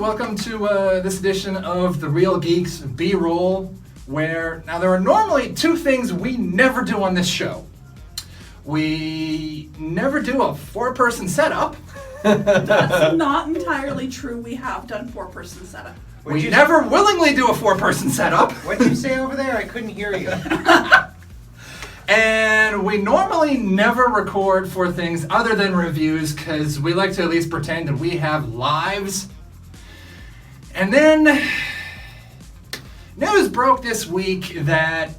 welcome to this edition of the Reel Geeks B-Roll, where now there are normally two things we never do on this show. We never do a four-person setup. That's not entirely true. We have done four-person setup. We never willingly do a four-person setup. What'd you say over there? I couldn't hear you. And we normally never record for things other than reviews because we like to at least pretend that we have lives. And then news broke this week that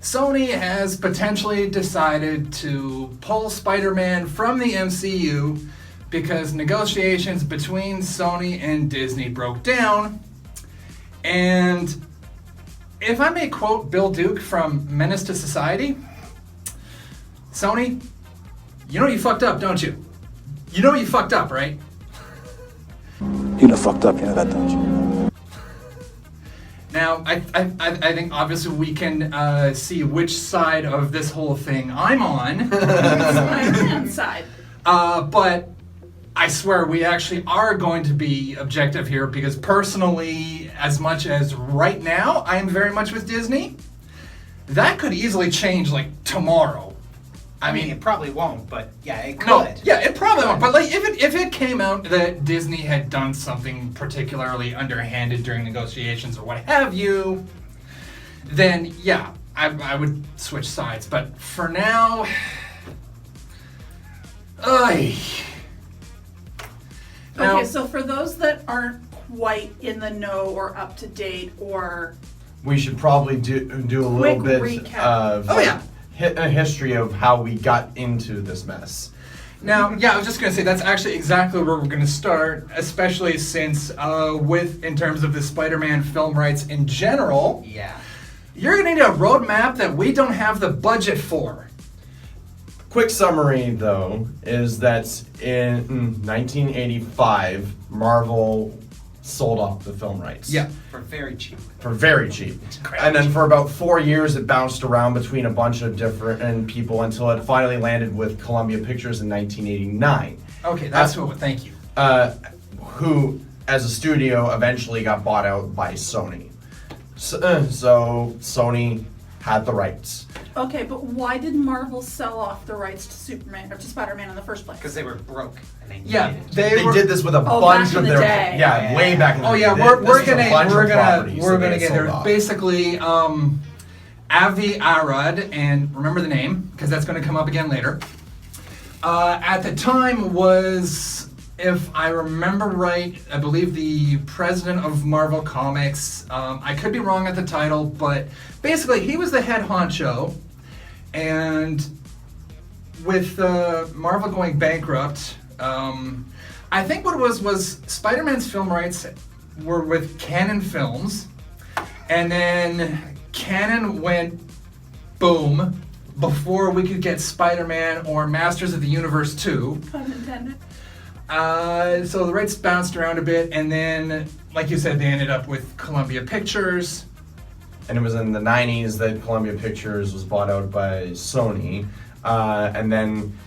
Sony has potentially decided to pull Spider-Man from the MCU because negotiations between Sony and Disney broke down. And if I may quote Bill Duke from Menace to Society, Sony, you know you fucked up, don't you? You know you fucked up, right? You done fucked up, you know that, don't you? Now, I think obviously we can see which side of this whole thing I'm on. Spider-Man side. But I swear we actually are going to be objective here because personally, as much as right now I am very much with Disney, that could easily change like tomorrow. I mean, it probably won't, but yeah, it could. No, yeah, it probably won't. But like, if it came out that Disney had done something particularly underhanded during negotiations or what have you, then yeah, I would switch sides. But for now, Okay, so for those that aren't quite in the know or up to date, or we should probably do a little quick bit recap. of Oh, a history of how we got into this mess. Now, yeah, I was just going to say that's actually exactly where we're going to start, especially since in terms of the Spider-Man film rights in general, Yeah. you're going to need a roadmap that we don't have the budget for. Quick summary, though, is that in 1985, Marvel sold off the film rights. Yeah. For very cheap. For very cheap. Great. And then for about 4 years, it bounced around between a bunch of different people until it finally landed with Columbia Pictures in 1989. Okay, that's thank you. Who, as a studio, eventually got bought out by Sony. So Sony had the rights. okay, but why did Marvel sell off the rights to Superman or to Spider-Man in the first place? Because they were broke and they needed Yeah, it. They were, did this with a Oh, bunch back in of the their day. yeah, way back in the Oh day. yeah, This we're was a gonna bunch we're of gonna properties we're that gonna they get sold there. off. Basically, Avi Arad, and remember the name because that's going to come up again later. At the time was, if I remember right, I believe the president of Marvel Comics. I could be wrong at the title, but basically he was the head honcho, and with Marvel going bankrupt, I think what it was Spider-Man's film rights were with Canon Films, and then Canon went boom before we could get Spider-Man or Masters of the Universe 2. Pun intended. So the rights bounced around a bit, and then, like you said, they ended up with Columbia Pictures. And it was in the 90s that Columbia Pictures was bought out by Sony. And then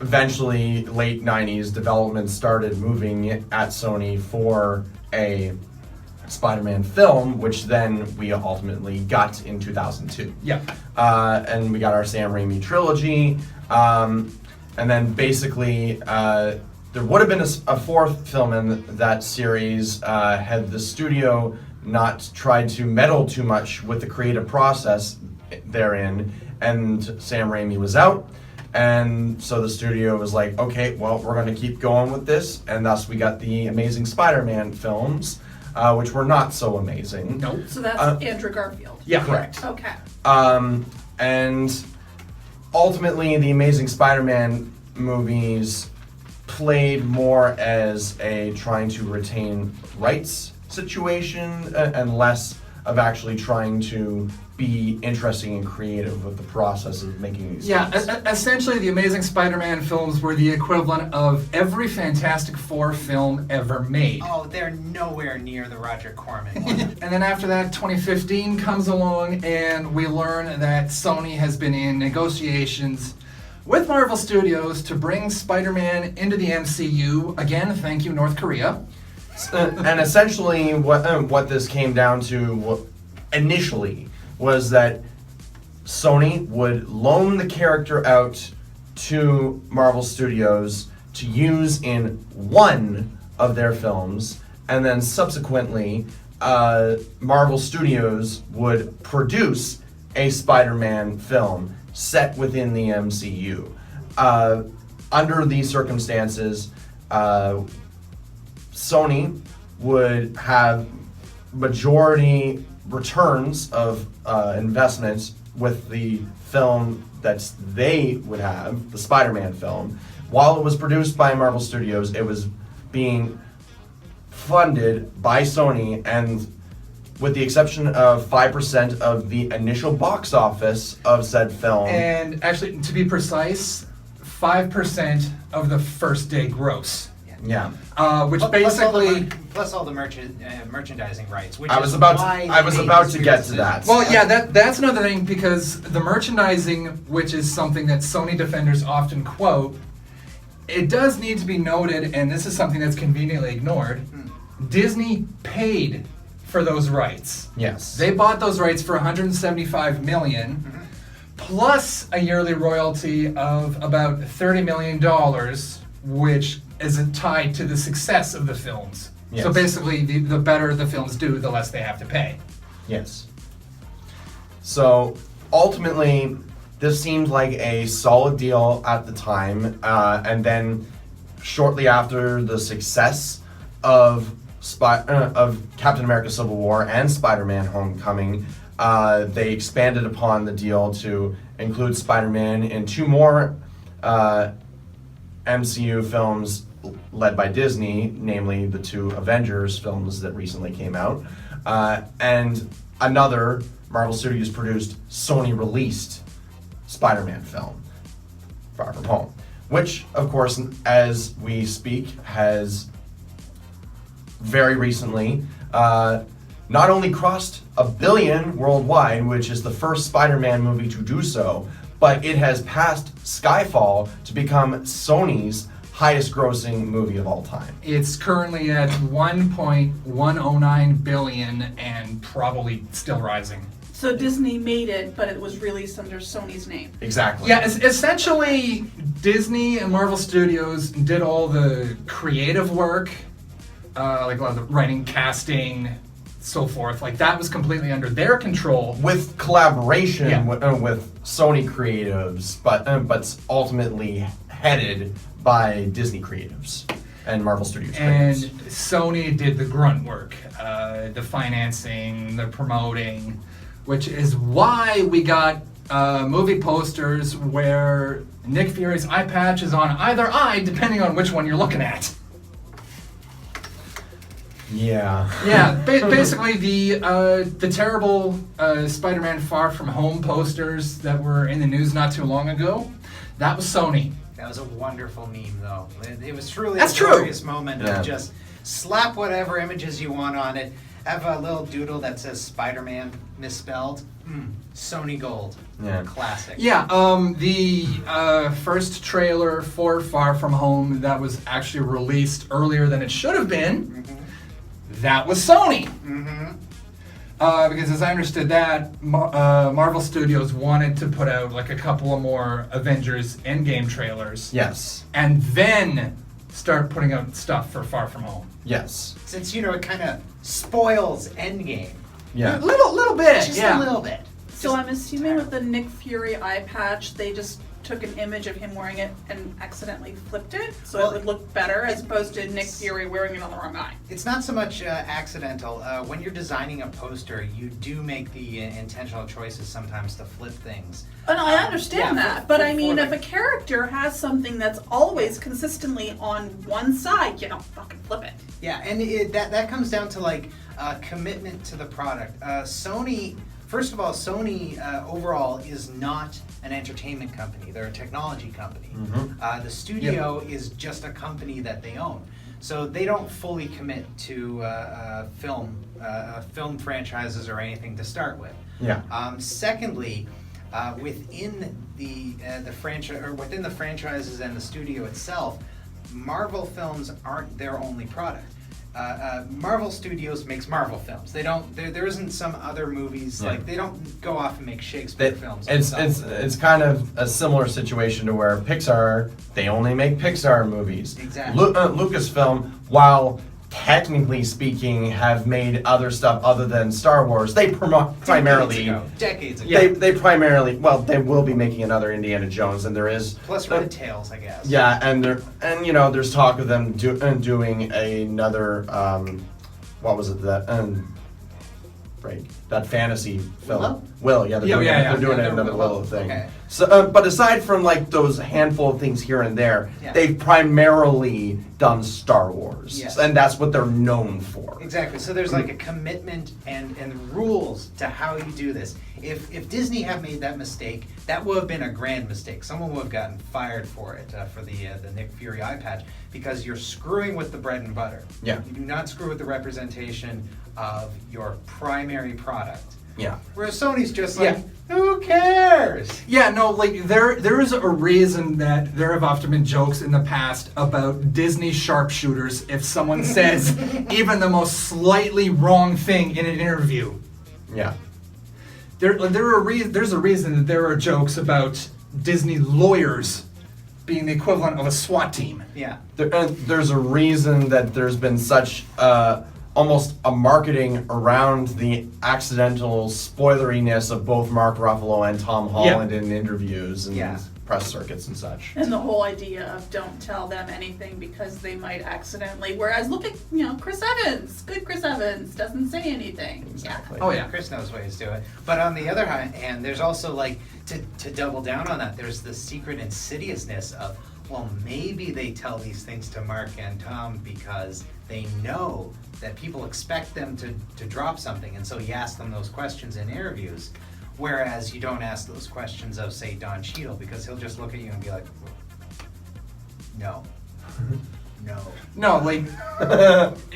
eventually, late 90s, development started moving at Sony for a Spider-Man film, which then we ultimately got in 2002. Yeah. And we got our Sam Raimi trilogy. And then basically, there would have been a fourth film in that series had the studio not tried to meddle too much with the creative process therein, and Sam Raimi was out. And so the studio was like, okay, well, we're going to keep going with this. And thus we got the Amazing Spider-Man films, which were not so amazing. Nope. So that's Andrew Garfield. Yeah. Correct. Okay. And ultimately, the Amazing Spider-Man movies played more as a trying to retain rights situation and less of actually trying to be interesting and creative with the process of making these films. Essentially the Amazing Spider-Man films were the equivalent of every Fantastic Four film ever made. Oh, they're nowhere near the Roger Corman one. And then after that, 2015 comes along and we learn that Sony has been in negotiations with Marvel Studios to bring Spider-Man into the MCU. Again, thank you, North Korea. And essentially, what this came down to initially was that Sony would loan the character out to Marvel Studios to use in one of their films, and then subsequently, Marvel Studios would produce a Spider-Man film set within the MCU. Under these circumstances, Sony would have majority returns of investments with the film that they would have, the Spider-Man film. While it was produced by Marvel Studios, it was being funded by Sony, and with the exception of 5% of the initial box office of said film. And actually, to be precise, 5% of the first day gross. Yeah. Which basically... Plus all the merchandising rights, which I was is about why to, I was they made about this to weird get to decision. that. Well, yeah, that's another thing, because the merchandising, which is something that Sony defenders often quote, it does need to be noted, and this is something that's conveniently ignored, Disney paid for those rights. Yes. They bought those rights for $175 million, plus a yearly royalty of about $30 million, which is tied to the success of the films. Yes. So basically, the better the films do, the less they have to pay. Yes. So ultimately, this seemed like a solid deal at the time, and then shortly after the success of Captain America: Civil War and Spider-Man: Homecoming, they expanded upon the deal to include Spider-Man in 2 more MCU films led by Disney, namely the 2 Avengers films that recently came out, and another Marvel Studios produced, Sony released Spider-Man film, Far From Home, which, of course, as we speak, has very recently not only crossed $1 billion worldwide, which is the first Spider-Man movie to do so, but it has passed Skyfall to become Sony's highest grossing movie of all time. It's currently at 1.109 billion and probably still rising. So Disney made it, but it was released under Sony's name. Exactly. Yeah, essentially, Disney and Marvel Studios did all the creative work, like a lot of the writing, casting, so forth. Like, that was completely under their control. With collaboration Yeah. with Sony creatives, but ultimately headed by Disney creatives and Marvel Studios And creatives. Sony did the grunt work, the financing, the promoting, which is why we got movie posters where Nick Fury's eye patch is on either eye, depending on which one you're looking at. Yeah. Yeah, basically the terrible Spider-Man Far From Home posters that were in the news not too long ago, that was Sony. That was a wonderful meme, though. It was truly That's a true. glorious moment Yeah. of just slap whatever images you want on it, have a little doodle that says Spider-Man misspelled. Sony Gold. Yeah. Classic. Yeah, the first trailer for Far From Home that was actually released earlier than it should have been, that was Sony. Because as I understood that, Marvel Studios wanted to put out like a couple of more Avengers Endgame trailers. Yes. And then start putting out stuff for Far From Home. Yes. Since, it kind of spoils Endgame. Yeah. A little bit, Just yeah. a little bit. So I'm assuming with the Nick Fury eye patch, they just took an image of him wearing it and accidentally flipped it, so Well, it would look better as opposed to Nick Fury wearing it on the wrong eye. It's not so much accidental. When you're designing a poster, you do make the intentional choices sometimes to flip things. Oh, no, I understand yeah, that, for- but for- I mean, for if the- a character has something that's always consistently on one side, you don't fucking flip it. Yeah, and that comes down to like commitment to the product. Sony, first of all, Sony overall is not an entertainment company. They're a technology company. The studio is just a company that they own. So they don't fully commit to film franchises or anything to start with. Yeah. Secondly, within the franchise or within the franchises and the studio itself, Marvel films aren't their only product. Marvel Studios makes Marvel films. They don't. There isn't some other movies like they don't go off and make Shakespeare films. It's kind of a similar situation to where Pixar, they only make Pixar movies. Exactly. Lucasfilm, while technically speaking have made other stuff other than Star Wars, they primarily decades ago. They primarily, well, they will be making another Indiana Jones, and there is plus Red Tails, I guess. Yeah, and there's talk of them doing another what was it that fantasy film. Will, yeah, they're doing another Willow thing. Okay. So, but aside from like those handful of things here and there, they've primarily done Star Wars, and that's what they're known for. Exactly. So there's like a commitment and rules to how you do this. If Disney had made that mistake, that would have been a grand mistake. Someone would have gotten fired for it, for the Nick Fury eye patch, because you're screwing with the bread and butter. Yeah. You do not screw with the representation of your primary product. Yeah. Whereas Sony's just like, who cares? Yeah, no, like there is a reason that there have often been jokes in the past about Disney sharpshooters if someone says even the most slightly wrong thing in an interview. Yeah. There's a reason that there are jokes about Disney lawyers being the equivalent of a SWAT team. Yeah. There's a reason that there's been such almost a marketing around the accidental spoileriness of both Mark Ruffalo and Tom Holland in interviews and press circuits and such. And the whole idea of don't tell them anything because they might accidentally. Whereas look at Chris Evans. Good Chris Evans doesn't say anything. Exactly. Oh yeah. Chris knows ways to it. But on the other hand, there's also like to double down on that. There's the secret insidiousness of, well, maybe they tell these things to Mark and Tom because they know that people expect them to drop something, and so you ask them those questions in interviews, whereas you don't ask those questions of, say, Don Cheadle, because he'll just look at you and be like, no. No, like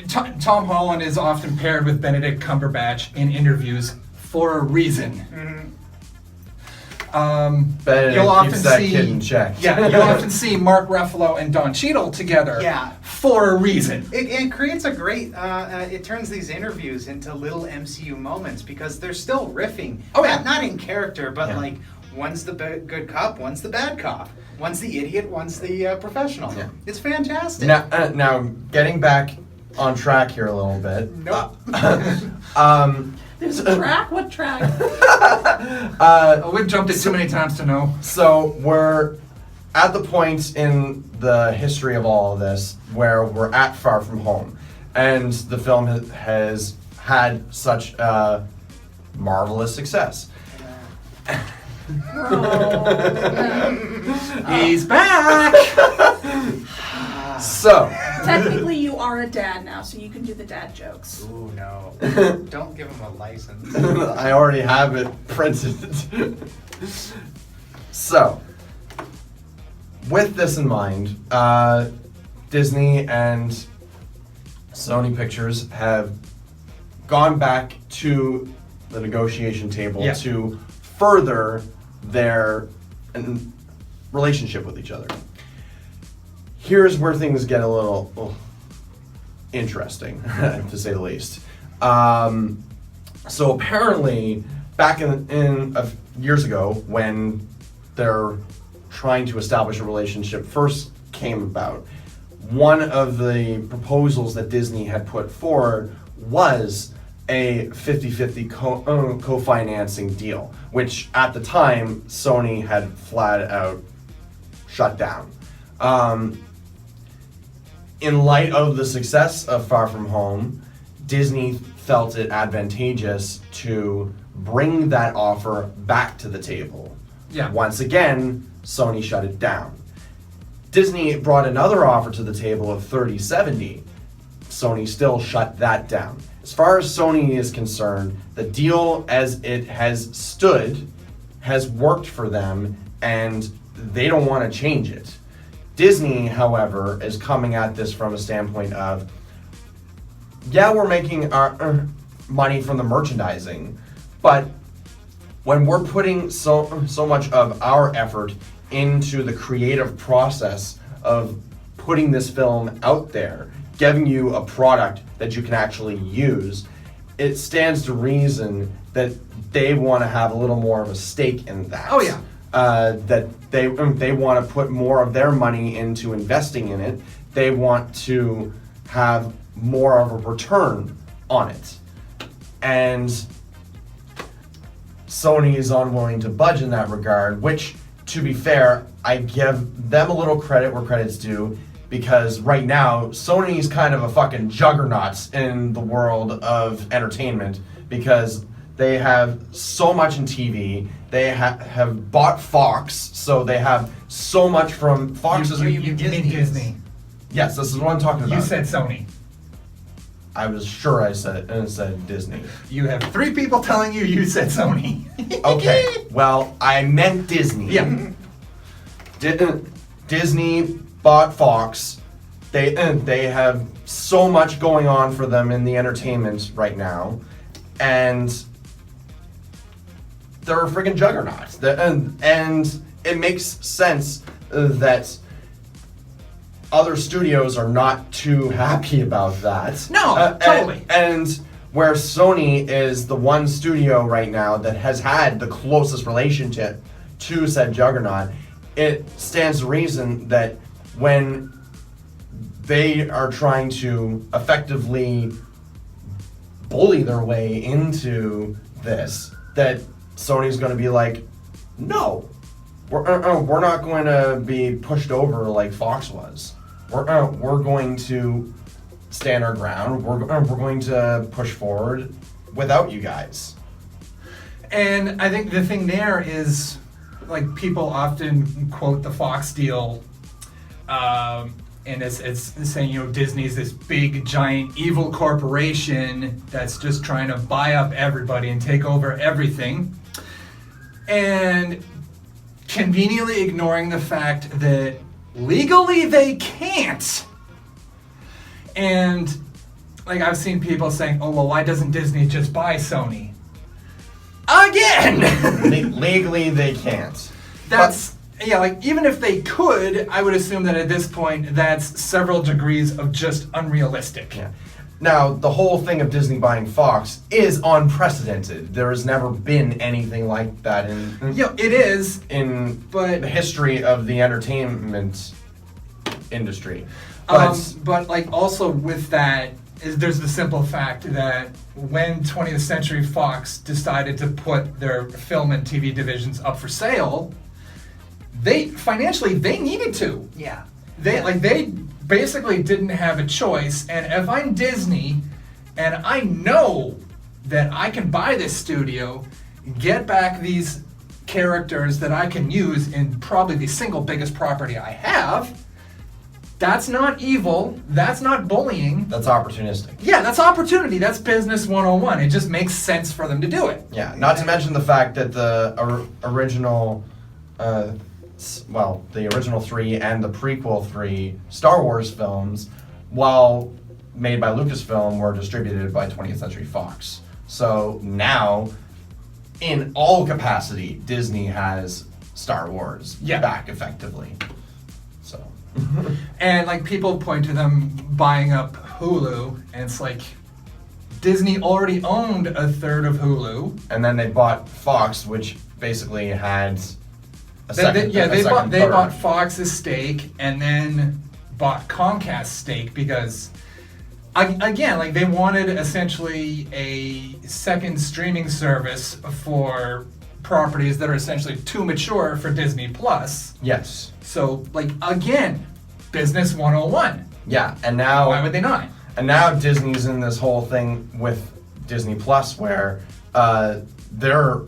Tom Holland is often paired with Benedict Cumberbatch in interviews for a reason. Benedict You'll often keeps that see, kid in check. Yeah, you'll often see Mark Ruffalo and Don Cheadle together. Yeah. For a reason. It creates a great. It turns these interviews into little MCU moments because they're still riffing. Oh yeah. Not in character, but like one's the good cop, one's the bad cop, one's the idiot, one's the professional. Yeah. It's fantastic. Now, getting back on track here a little bit. Nope. There's a track? What track? We've jumped it too many times to know. So we're at the point in the history of all of this where we're at Far From Home, and the film has had such marvelous success. He's back! So Technically, you are a dad now, so you can do the dad jokes. Ooh, no. Don't give him a license. I already have it printed. So, with this in mind, Disney and Sony Pictures have gone back to the negotiation table to further their relationship with each other. Here's where things get a little interesting, to say the least. So apparently, back in years ago, when they're trying to establish a relationship first came about, one of the proposals that Disney had put forward was a 50-50 co-financing deal, which at the time Sony had flat out shut down. In light of the success of Far From Home, Disney felt it advantageous to bring that offer back to the table. Yeah. Once again, Sony shut it down. Disney brought another offer to the table of 30-70. Sony still shut that down. As far as Sony is concerned, the deal as it has stood has worked for them, and they don't want to change it. Disney, however, is coming at this from a standpoint of, yeah, we're making our money from the merchandising, but when we're putting so much of our effort into the creative process of putting this film out there, giving you a product that you can actually use, it stands to reason that they want to have a little more of a stake in that. Oh, yeah. That they want to put more of their money into investing in it. They want to have more of a return on it. And Sony is unwilling to budge in that regard, which, to be fair, I give them a little credit where credit's due, because right now, Sony's kind of a fucking juggernaut in the world of entertainment, because they have so much in TV. They have bought Fox, so they have so much from Fox. You mean Disney. Yes, this is what I'm talking about. You said Sony. I was sure I said Disney. You have 3 people telling you said Sony. Okay, well, I meant Disney. Yeah. Disney bought Fox. They have so much going on for them in the entertainment right now, and they're a friggin' juggernaut. And it makes sense that other studios are not too happy about that. No, totally. And where Sony is the one studio right now that has had the closest relationship to said juggernaut, it stands to reason that when they are trying to effectively bully their way into this, that Sony's going to be like, no, we're not going to be pushed over like Fox was. We're going to stand our ground. We're going to push forward without you guys. And I think the thing there is, like, people often quote the Fox deal, and it's saying, you know, Disney's this big, giant, evil corporation that's just trying to buy up everybody and take over everything. And conveniently ignoring the fact that legally they can't. And, like, I've seen people saying, oh, well, why doesn't Disney just buy Sony? Again! Legally, they can't. That's, yeah, like, even if they could, I would assume that at this point, that's several degrees of just unrealistic. Yeah. Now, the whole thing of Disney buying Fox is unprecedented. There has never been anything like that It is, but the history of the entertainment industry. But like, also with that, there's the simple fact that when 20th Century Fox decided to put their film and TV divisions up for sale, they needed to. Yeah. They basically didn't have a choice. And if I'm Disney and I know that I can buy this studio, get back these characters that I can use in probably the single biggest property I have, that's not evil. That's not bullying. That's opportunistic. Yeah, that's opportunity. That's business 101. It just makes sense for them to do it. Yeah, not to mention the fact that the original, the original 3 and the prequel 3 Star Wars films, while made by Lucasfilm, were distributed by 20th Century Fox. So now, in all capacity, Disney has Star Wars back effectively. So. And like, people point to them buying up Hulu, and it's like, Disney already owned a third of Hulu. And then they bought Fox, which basically had they bought Fox's stake and then bought Comcast's stake because, again, like, they wanted essentially a second streaming service for properties that are essentially too mature for Disney Plus. Yes. So, like, again, business 101. Yeah, and now... Why would they not? And now Disney's in this whole thing with Disney Plus where they're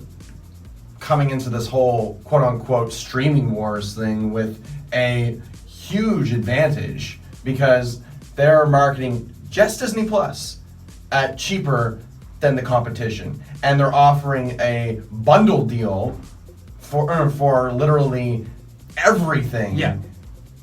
coming into this whole quote-unquote streaming wars thing with a huge advantage because they're marketing just Disney Plus at cheaper than the competition. And they're offering a bundle deal for literally everything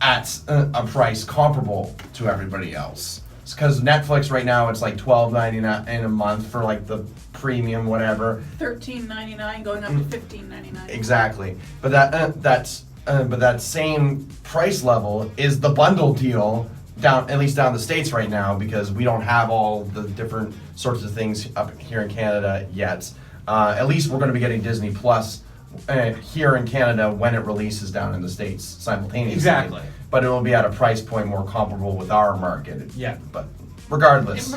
at a price comparable to everybody else. Because Netflix right now, it's like $12.99 in a month for like the premium whatever. $13.99 going up to $15.99. Exactly, but that same price level is the bundle deal at least down the States right now, because we don't have all the different sorts of things up here in Canada yet. At least we're going to be getting Disney Plus here in Canada when it releases down in the States simultaneously. Exactly. But it will be at a price point more comparable with our market. Yeah. But regardless.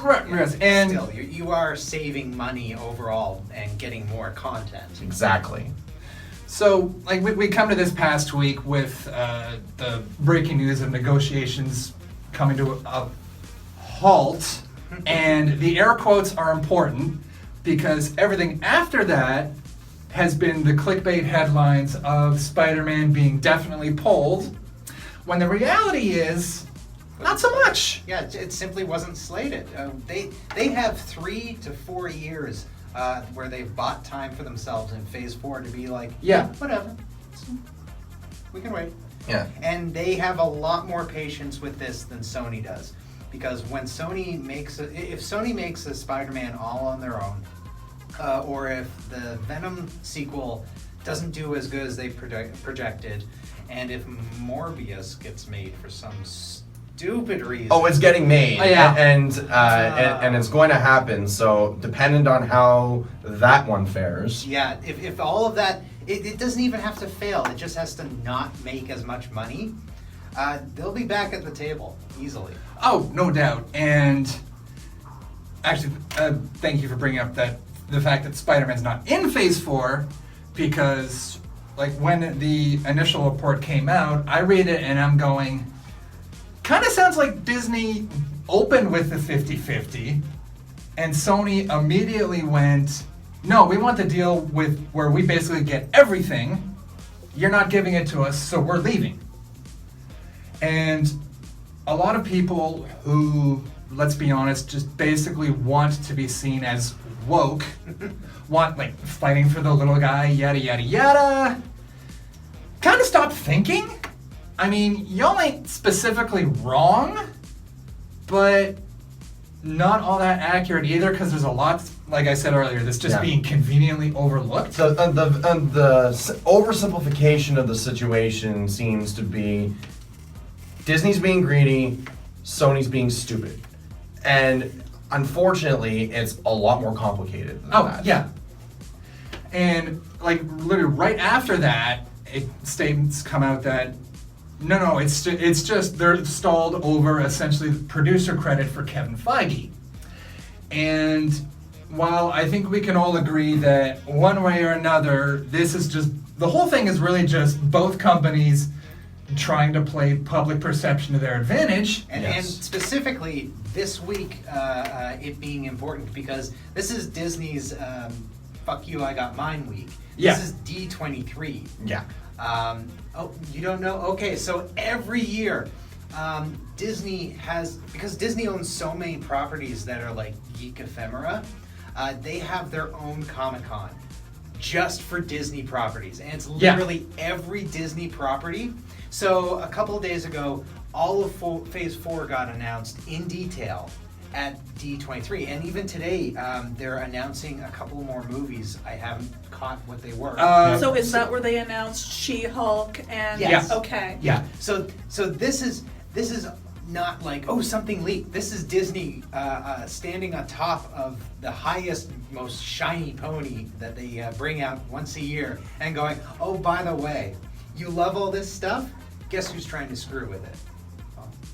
And Still, you are saving money overall and getting more content. Exactly. so, like, we come to this past week with the breaking news of negotiations coming to a halt, and the air quotes are important because everything after that has been the clickbait headlines of Spider-Man being definitely pulled, when the reality is, not so much. Yeah, it simply wasn't slated. They have 3 to 4 years where they've bought time for themselves in Phase 4 to be like, Yeah. whatever, we can wait. Yeah. And they have a lot more patience with this than Sony does, because when Sony makes if Sony makes a Spider-Man all on their own, or if the Venom sequel doesn't do as good as they projected, and if Morbius gets made for some stupid reason. Oh, it's getting made. Oh, yeah. And it's going to happen. So dependent on how that one fares. Yeah, if all of that, it doesn't even have to fail. It just has to not make as much money. They'll be back at the table easily. Oh, no doubt. And actually, thank you for bringing up the fact that Spider-Man's not in Phase 4, because like when the initial report came out, I read it and I'm going, kind of sounds like Disney opened with the 50-50, and Sony immediately went, no, we want the deal with where we basically get everything. You're not giving it to us, so we're leaving. And a lot of people who, let's be honest, just basically want to be seen as woke, want like fighting for the little guy, yada yada yada, kind of stop thinking. I mean, y'all ain't specifically wrong, but not all that accurate either, because there's a lot, like I said earlier, that's just being conveniently overlooked. The oversimplification of the situation seems to be Disney's being greedy, Sony's being stupid. And unfortunately, it's a lot more complicated than that. Yeah. And like literally right after that, statements come out that no, it's just they're stalled over essentially the producer credit for Kevin Feige. And while I think we can all agree that one way or another, this is just, the whole thing is really just both companies trying to play public perception to their advantage. And specifically this week, it being important because this is Disney's "fuck you, I got mine" week. Yeah. This is D23. Yeah. Oh, you don't know? Okay, so every year, Disney has, because Disney owns so many properties that are like geek ephemera, they have their own Comic-Con just for Disney properties. And it's literally every Disney property. So a couple of days ago, all of Phase 4 got announced in detail at D23. And even today, they're announcing a couple more movies. I haven't caught what they were. So is that where they announced She-Hulk and... Yes. Okay. Yeah. So this is not like, oh, something leaked. This is Disney standing on top of the highest, most shiny pony that they bring out once a year and going, oh, by the way, you love all this stuff? Guess who's trying to screw with it?